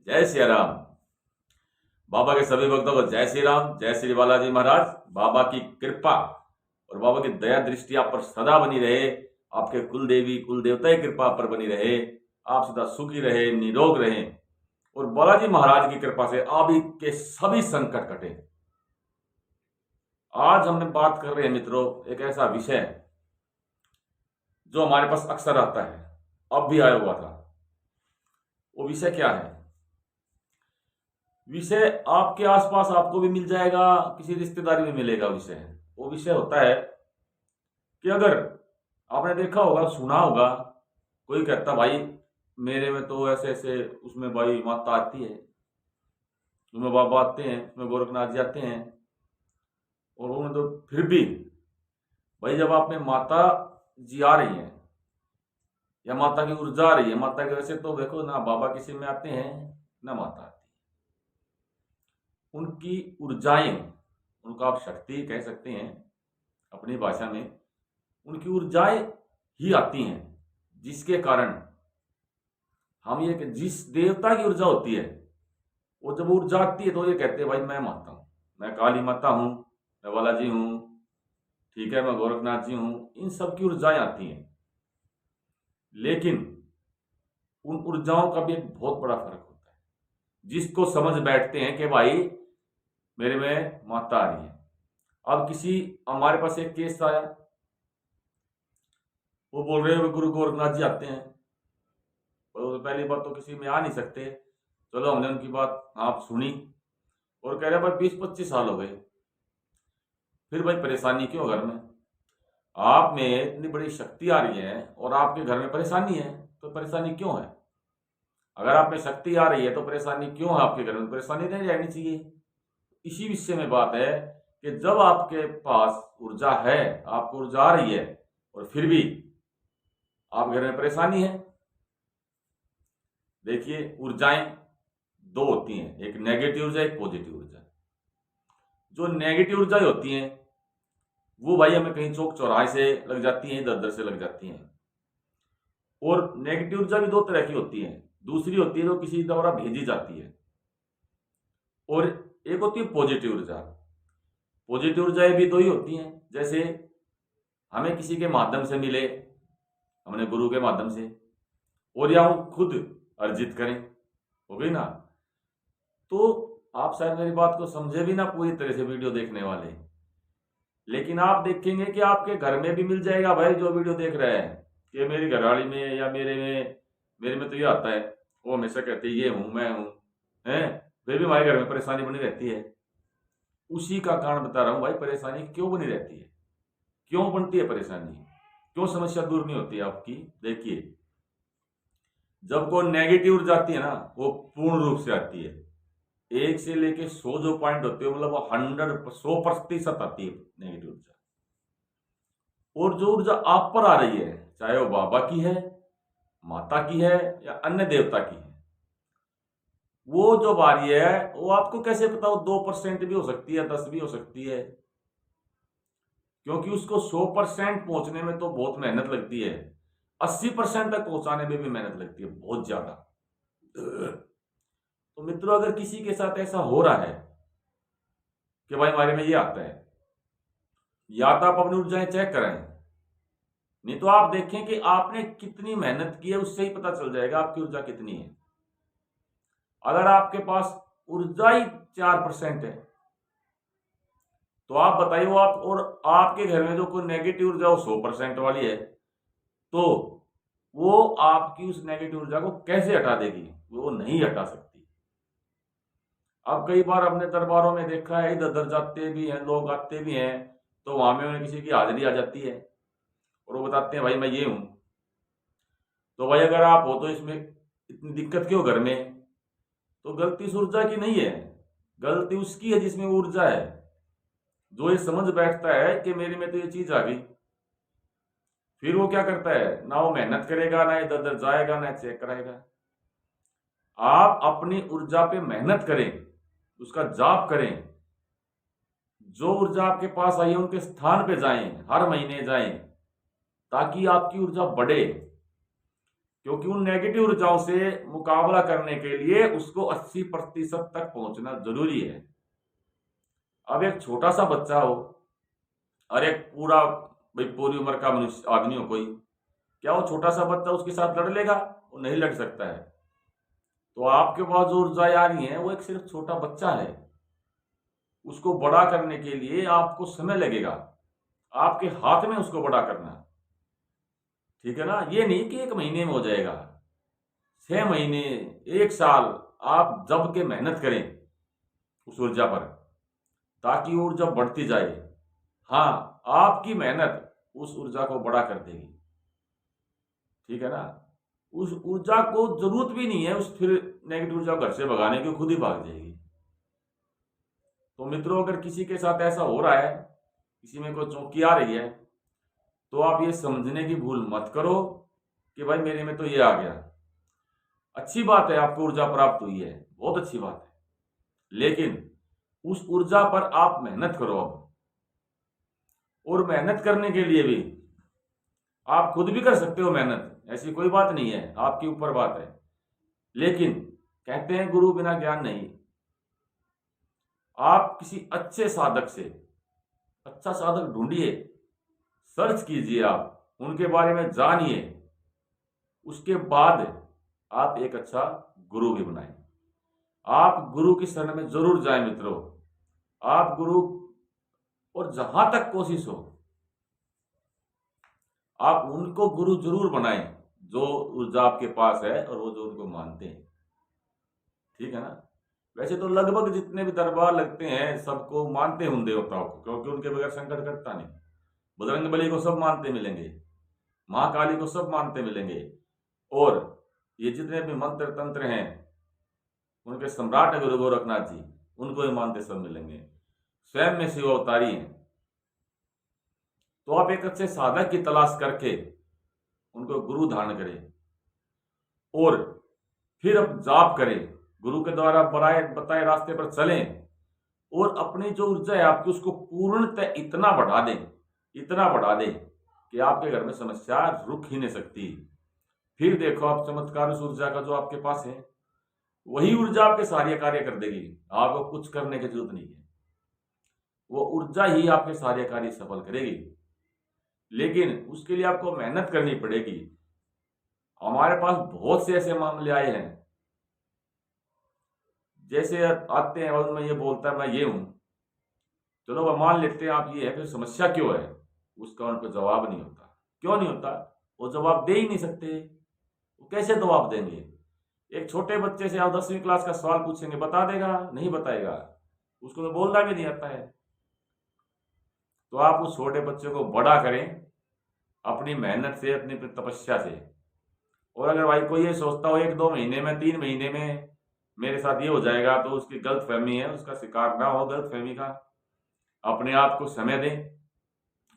जय सिया राम। बाबा के सभी भक्तों को जय श्री राम, जय श्री बालाजी महाराज। बाबा की कृपा और बाबा की दया दृष्टि आप पर सदा बनी रहे। आपके कुल देवी कुल देवता की कृपा पर बनी रहे। आप सदा सुखी रहे, निरोग रहे और बालाजी महाराज की कृपा से आप ही के सभी संकट कटे। आज हमने बात कर रहे हैं मित्रों एक ऐसा विषय जो हमारे पास अक्सर आता है, अब भी आया हुआ था। वो विषय क्या है? विषय आपके आसपास आपको भी मिल जाएगा, किसी रिश्तेदारी में मिलेगा विषय। वो विषय होता है कि अगर आपने देखा होगा, सुना होगा, कोई कहता भाई मेरे में तो ऐसे ऐसे उसमें भाई माता आती है, उसमें बाबा आते हैं, उसमें गोरखनाथ जी आते हैं, और उन्हें तो फिर भी भाई जब आप में माता जी आ रही है या माता की ऊर्जा आ रही है, माता की वैसे तो देखो ना बाबा किसी में आते हैं ना माता आती है। उनकी ऊर्जाएं, उनको आप शक्ति कह सकते हैं अपनी भाषा में, उनकी ऊर्जाएं ही आती हैं जिसके कारण हम ये जिस देवता की ऊर्जा होती है वो जब ऊर्जा आती है तो ये कहते हैं भाई मैं माता हूं, मैं काली माता हूं, मैं बालाजी हूं, ठीक है, मैं गोरखनाथ जी हूं। इन सब की ऊर्जाएं आती हैं, लेकिन उन ऊर्जाओं का भी एक बहुत बड़ा फर्क होता है। जिसको समझ बैठते हैं कि भाई मेरे में माता आ रही है। अब किसी हमारे पास एक केस आया, वो बोल रहे हैं गुरु गोरखनाथ जी आते हैं। तो पहली बात तो किसी में आ नहीं सकते। चलो हमने उनकी बात आप सुनी और कह रहे भाई 20-25 साल हो गए, फिर भाई परेशानी क्यों घर में? आप में इतनी बड़ी शक्ति आ रही है और आपके घर में परेशानी है, तो परेशानी क्यों है? अगर आप में शक्ति आ रही है तो परेशानी क्यों है? आपके घर में परेशानी नहीं रहनी चाहिए। इसी विषय में बात है कि जब आपके पास ऊर्जा है, आपको ऊर्जा आ रही है और फिर भी आप घर में परेशानी है। देखिए ऊर्जाएं दो होती हैं, एक नेगेटिव ऊर्जा, एक पॉजिटिव ऊर्जा। जो नेगेटिव ऊर्जाएं होती हैं वो भाई हमें कहीं चौक चौराहे से लग जाती हैं, इधर उधर से लग जाती हैं। और नेगेटिव ऊर्जा भी दो तरह की होती है। दूसरी होती है जो किसी द्वारा भेजी जाती है, और एक होती है पॉजिटिव ऊर्जा। पॉजिटिव ऊर्जाएं भी दो ही होती हैं। जैसे हमें किसी के माध्यम से मिले, हमने गुरु के माध्यम से, और या हम खुद अर्जित करें, हो गई ना। तो आप शायद मेरी बात को समझे भी ना पूरी तरह से वीडियो देखने वाले, लेकिन आप देखेंगे कि आपके घर में भी मिल जाएगा भाई जो वीडियो देख रहे हैं कि मेरी घरवाली में या मेरे में तो ये आता है, वो हमेशा कहते हैं ये हूं मैं हूं, है, फिर भी हमारे घर में परेशानी बनी रहती है। उसी का कारण बता रहा हूं भाई, परेशानी क्यों बनी रहती है, क्यों बनती है परेशानी, क्यों समस्या दूर नहीं होती है आपकी। देखिए जब कोई नेगेटिव ऊर्जा आती है ना, वो पूर्ण रूप से आती है। 1 से लेके 100 जो पॉइंट होते हैं, मतलब 100% आती है नेगेटिव ऊर्जा। और जो ऊर्जा आप पर आ रही है, चाहे वो बाबा की है, माता की है या अन्य देवता की है, वो जो आ रही है वो आपको कैसे पता? वो 2% भी हो सकती है, 10 भी हो सकती है, क्योंकि उसको 100% पहुंचने में तो बहुत मेहनत लगती है। 80% तक पहुंचाने में भी मेहनत लगती है, बहुत ज्यादा। तो मित्रों अगर किसी के साथ ऐसा हो रहा है कि भाई हमारे में ये आता है, या तो आप अपनी ऊर्जाएं चेक करें, नहीं तो आप देखें कि आपने कितनी मेहनत की है, उससे ही पता चल जाएगा आपकी ऊर्जा कितनी है। अगर आपके पास ऊर्जा ही 4% है तो आप बताइए वो आप, और आपके घर में जो कोई नेगेटिव ऊर्जा वो 100% वाली है, तो वो आपकी उस नेगेटिव ऊर्जा को कैसे हटा देगी? वो नहीं हटा सकती। अब कई बार अपने दरबारों में देखा है, इधर उधर जाते भी हैं लोग, आते भी हैं, तो वहां में उन्हें किसी की हाजिरी आ जाती है और वो बताते हैं भाई मैं ये हूं। तो भाई अगर आप हो तो इसमें इतनी दिक्कत क्यों घर में? तो गलती उस ऊर्जा की नहीं है, गलती उसकी है जिसमें ऊर्जा है। जो ये समझ बैठता है कि मेरे में तो ये चीज आ गई, फिर वो क्या करता है, ना वो मेहनत करेगा, ना इधर उधर जाएगा, ना चेक कराएगा। आप अपनी ऊर्जा पे मेहनत करें, उसका जाप करें। जो ऊर्जा आपके पास आई है उनके स्थान पे जाएं, हर महीने जाएं, ताकि आपकी ऊर्जा बढ़े। क्योंकि उन नेगेटिव ऊर्जाओं से मुकाबला करने के लिए उसको 80% तक पहुंचना जरूरी है। अब एक छोटा सा बच्चा हो और एक पूरा भाई पूरी उम्र का मनुष्य आदमी हो कोई, क्या वो छोटा सा बच्चा उसके साथ लड़ लेगा? वो नहीं लड़ सकता है। तो आपके पास जो ऊर्जाएं आ रही हैं वो एक सिर्फ छोटा बच्चा है, उसको बड़ा करने के लिए आपको समय लगेगा, आपके हाथ में उसको बड़ा करना, ठीक है ना? ये नहीं कि 1 महीने में हो जाएगा, 6 महीने, 1 साल आप जब के मेहनत करें उस ऊर्जा पर, ताकि ऊर्जा बढ़ती जाए। हाँ, आपकी मेहनत उस ऊर्जा को बड़ा कर देगी, ठीक है ना? उस ऊर्जा को जरूरत भी नहीं है उस फिर नेगेटिव ऊर्जा घर से भगाने की, खुद ही भाग जाएगी। तो मित्रों, अगर किसी के साथ ऐसा हो रहा है, किसी में कोई चौंकी आ रही है, तो आप ये समझने की भूल मत करो कि भाई मेरे में तो ये आ गया। अच्छी बात है, आपको ऊर्जा प्राप्त हुई है, बहुत अच्छी बात है, लेकिन उस ऊर्जा पर आप मेहनत करो अब। और मेहनत करने के लिए भी आप खुद भी कर सकते हो मेहनत, ऐसी कोई बात नहीं है, आपके ऊपर बात है। लेकिन कहते हैं गुरु बिना ज्ञान नहीं। आप किसी अच्छे साधक से, अच्छा साधक ढूंढिए, सर्च कीजिए, आप उनके बारे में जानिए, उसके बाद आप एक अच्छा गुरु भी बनाएं। आप गुरु की शरण में जरूर जाएं मित्रों। आप गुरु, और जहां तक कोशिश हो आप उनको गुरु जरूर बनाएं जो ऊर्जा आपके पास है और वो जो उनको मानते हैं, ठीक है ना? वैसे तो लगभग जितने भी दरबार लगते हैं सबको मानते हैं उन देवताओं को, क्योंकि उनके बगैर संकट कटता नहीं। बजरंगबली को सब मानते मिलेंगे, महाकाली को सब मानते मिलेंगे, और ये जितने भी मंत्र तंत्र हैं उनके सम्राट है गुरु गोरखनाथ जी, उनको भी मानते सब मिलेंगे, स्वयं में शिव अवतारी हैं। तो आप एक अच्छे साधक की तलाश करके उनको गुरु धारण करें और फिर अब जाप करें, गुरु के द्वारा बताए रास्ते पर चलें, और अपनी जो ऊर्जा है आपकी उसको पूर्णतः इतना बढ़ा दें, इतना बढ़ा दें कि आपके घर में समस्या रुक ही नहीं सकती। फिर देखो आप चमत्कार उस ऊर्जा का जो आपके पास है, वही ऊर्जा आपके सारे कार्य कर देगी, आपको कुछ करने की जरूरत नहीं है, वो ऊर्जा ही आपके सारे कार्य सफल करेगी। लेकिन उसके लिए आपको मेहनत करनी पड़ेगी। हमारे पास बहुत से ऐसे मामले आए हैं, जैसे आते हैं और मैं ये बोलता है मैं ये हूं, चलो वह मान लेते हैं आप ये है, फिर समस्या क्यों है उसका उन पर जवाब नहीं होता। क्यों नहीं होता? वो जवाब दे ही नहीं सकते, वो कैसे जवाब देंगे? एक छोटे बच्चे से आप 10वीं क्लास का सवाल पूछेंगे, बता देगा? नहीं बताएगा, उसको तो बोलना भी नहीं आता है। तो आप उस छोटे बच्चे को बड़ा करें अपनी मेहनत से, अपनी तपस्या से। और अगर भाई कोई ये सोचता हो 1-2 महीने में, 3 महीने में मेरे साथ ये हो जाएगा, तो उसकी गलत फहमी है, उसका शिकार ना हो गलत फहमी का। अपने आप को समय दें,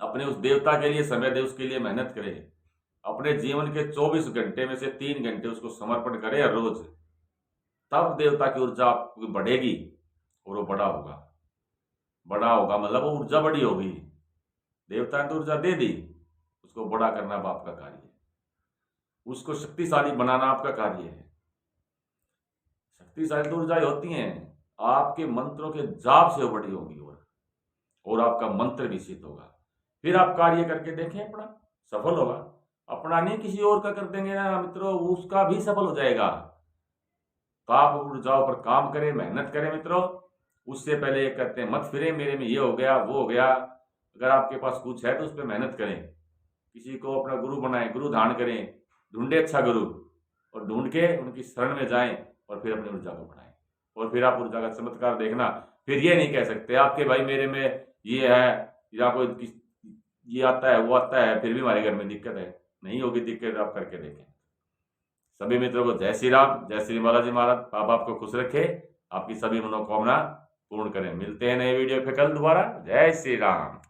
अपने उस देवता के लिए समय दें, उसके लिए मेहनत करें। अपने जीवन के 24 घंटे में से 3 घंटे उसको समर्पण करें हर रोज, तब देवता की ऊर्जा आपकी बढ़ेगी और वो बड़ा होगा। बड़ा होगा मतलब वो ऊर्जा बड़ी होगी, देवता ने तो ऊर्जा दे दी, उसको बड़ा करना आपका कार्य है, उसको शक्तिशाली बनाना आपका कार्य है। शक्तिशाली तो ऊर्जाएं होती हैं, आपके मंत्रों के जाप से बड़ी होगी और आपका मंत्र भी सिद्ध होगा। फिर आप कार्य करके देखें, अपना सफल होगा। अपना नहीं, किसी और का कर देंगे ना मित्रों, उसका भी सफल हो जाएगा। तो आप ऊर्जाओं पर काम करें, मेहनत करें मित्रों। उससे पहले ये कहते हैं मत फिरे मेरे में ये हो गया वो हो गया। अगर आपके पास कुछ है तो उस पर मेहनत करें, किसी को अपना गुरु बनाएं, गुरु धारण करें, ढूंढे अच्छा गुरु, और ढूंढ के उनकी शरण में जाएं और फिर अपनी ऊर्जा को बढ़ाएं, और फिर आप ऊर्जा का चमत्कार देखना। फिर ये नहीं कह सकते आपके भाई मेरे में ये है या कोई ये आता है वो आता है फिर भी हमारे घर में दिक्कत है। नहीं होगी दिक्कत, आप करके देखें। सभी मित्रों को जय श्री राम, जय श्री बालाजी महाराज। बाबा आपको खुश रखे, आपकी सभी मनोकामना पूर्ण करें। मिलते हैं नए वीडियो पे कल दोबारा। जय श्री राम।